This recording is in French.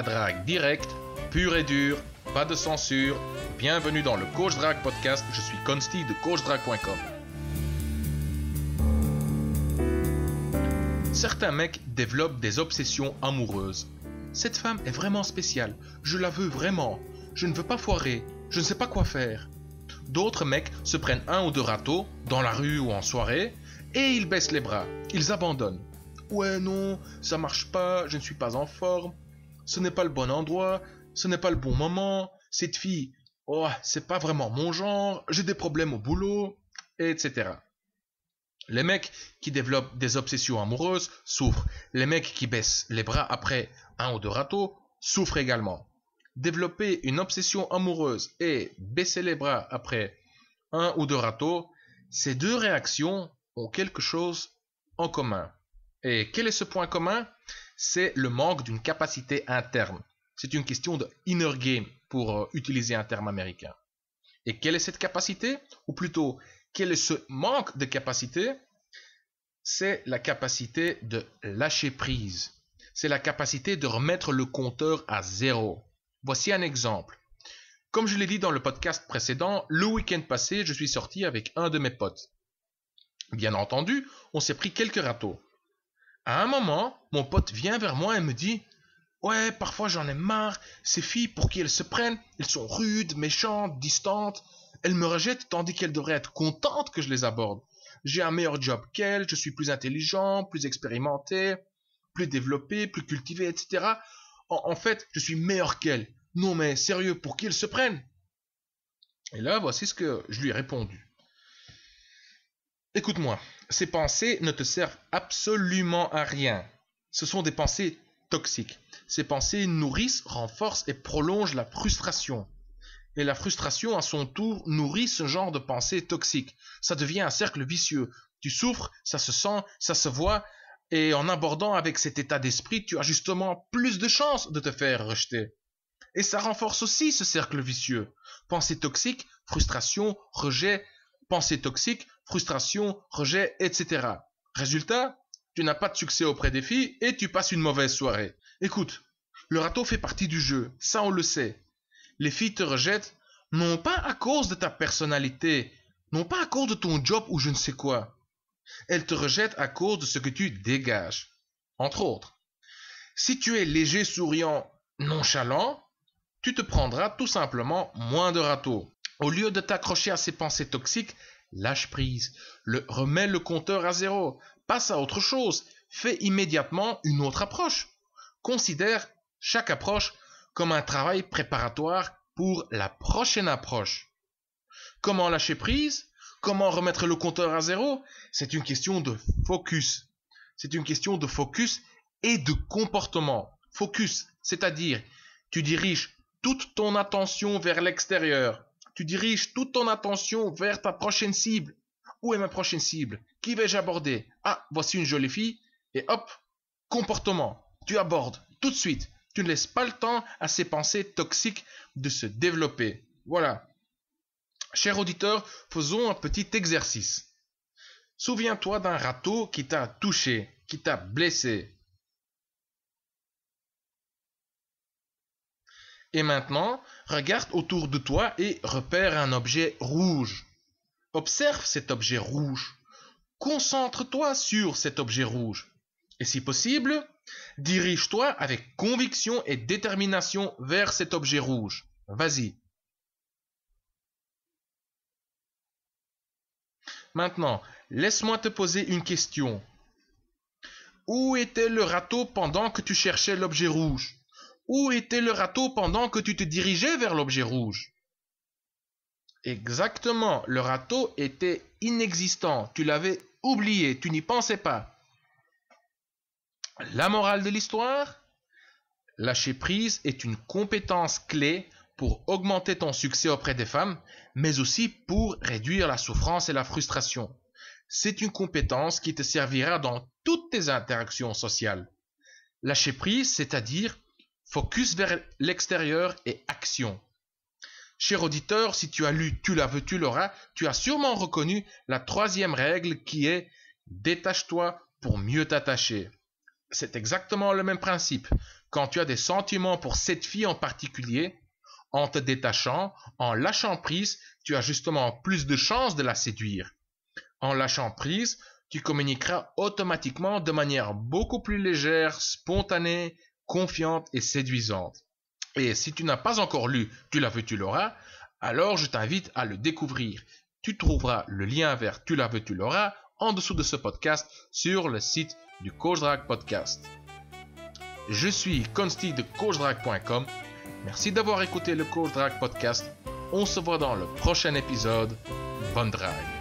la drague directe, pure et dure, pas de censure. Bienvenue dans le Coach Drague Podcast, je suis Consti de CoachDrague.com. Certains mecs développent des obsessions amoureuses. Cette femme est vraiment spéciale, je la veux vraiment, je ne veux pas foirer, je ne sais pas quoi faire. D'autres mecs se prennent un ou deux râteaux, dans la rue ou en soirée, et ils baissent les bras, ils abandonnent. Ouais non, ça marche pas, je ne suis pas en forme, ce n'est pas le bon endroit, ce n'est pas le bon moment, cette fille, oh, c'est pas vraiment mon genre, j'ai des problèmes au boulot, etc. Les mecs qui développent des obsessions amoureuses souffrent. Les mecs qui baissent les bras après un ou deux râteaux souffrent également. Développer une obsession amoureuse et baisser les bras après un ou deux râteaux, ces deux réactions ont quelque chose en commun. Et quel est ce point commun? C'est le manque d'une capacité interne. C'est une question de inner game pour utiliser un terme américain. Et quelle est cette capacité? Ou plutôt, quel est ce manque de capacité? C'est la capacité de lâcher prise. C'est la capacité de remettre le compteur à zéro. Voici un exemple. Comme je l'ai dit dans le podcast précédent, le week-end passé, je suis sorti avec un de mes potes. Bien entendu, on s'est pris quelques râteaux. À un moment, mon pote vient vers moi et me dit « Ouais, parfois j'en ai marre, ces filles pour qui elles se prennent, elles sont rudes, méchantes, distantes. Elles me rejettent tandis qu'elles devraient être contentes que je les aborde. J'ai un meilleur job qu'elles, je suis plus intelligent, plus expérimenté, plus développé, plus cultivé, etc. En fait, je suis meilleur qu'elles. Non mais sérieux, pour qui elles se prennent ?» Et là, voici ce que je lui ai répondu. Écoute-moi, ces pensées ne te servent absolument à rien. Ce sont des pensées toxiques. Ces pensées nourrissent, renforcent et prolongent la frustration. Et la frustration, à son tour, nourrit ce genre de pensées toxiques. Ça devient un cercle vicieux. Tu souffres, ça se sent, ça se voit, et en abordant avec cet état d'esprit, tu as justement plus de chances de te faire rejeter. Et ça renforce aussi ce cercle vicieux. Pensée toxique, frustration, rejet, pensée toxique, frustration, rejet, etc. Résultat, tu n'as pas de succès auprès des filles et tu passes une mauvaise soirée. Écoute, le râteau fait partie du jeu, ça on le sait. Les filles te rejettent, non pas à cause de ta personnalité, non pas à cause de ton job ou je ne sais quoi. Elles te rejettent à cause de ce que tu dégages. Entre autres, si tu es léger, souriant, nonchalant, tu te prendras tout simplement moins de râteaux. Au lieu de t'accrocher à ces pensées toxiques, lâche prise, remets le compteur à zéro, passe à autre chose, fais immédiatement une autre approche. Considère chaque approche comme un travail préparatoire pour la prochaine approche. Comment lâcher prise? Comment remettre le compteur à zéro? C'est une question de focus. C'est une question de focus et de comportement. Focus, c'est-à-dire tu diriges toute ton attention vers l'extérieur. Tu diriges toute ton attention vers ta prochaine cible. Où est ma prochaine cible? Qui vais-je aborder? Ah, voici une jolie fille. Et hop, comportement. Tu abordes tout de suite. Tu ne laisses pas le temps à ces pensées toxiques de se développer. Voilà. Cher auditeur, faisons un petit exercice. Souviens-toi d'un râteau qui t'a touché, qui t'a blessé. Et maintenant, regarde autour de toi et repère un objet rouge. Observe cet objet rouge. Concentre-toi sur cet objet rouge. Et si possible, dirige-toi avec conviction et détermination vers cet objet rouge. Vas-y. Maintenant, laisse-moi te poser une question. Où était le râteau pendant que tu cherchais l'objet rouge? Où était le râteau pendant que tu te dirigeais vers l'objet rouge? Exactement, le râteau était inexistant. Tu l'avais oublié, tu n'y pensais pas. La morale de l'histoire? Lâcher prise est une compétence clé pour augmenter ton succès auprès des femmes, mais aussi pour réduire la souffrance et la frustration. C'est une compétence qui te servira dans toutes tes interactions sociales. Lâcher prise, c'est-à-dire focus vers l'extérieur et action. Cher auditeur, si tu as lu Tu la veux, tu l'auras, tu as sûrement reconnu la troisième règle qui est « Détache-toi pour mieux t'attacher ». c'est exactement le même principe. Quand tu as des sentiments pour cette fille en particulier, en te détachant, en lâchant prise, tu as justement plus de chances de la séduire. En lâchant prise, tu communiqueras automatiquement de manière beaucoup plus légère, spontanée, confiante et séduisante. Et si tu n'as pas encore lu Tu l'as vu, tu l'auras, alors je t'invite à le découvrir. Tu trouveras le lien vers Tu l'as vu, tu l'auras en dessous de ce podcast sur le site du Coach Drag Podcast. Je suis Consti de CoachDrag.com. Merci d'avoir écouté le Coach Drag Podcast. On se voit dans le prochain épisode. Bonne drague!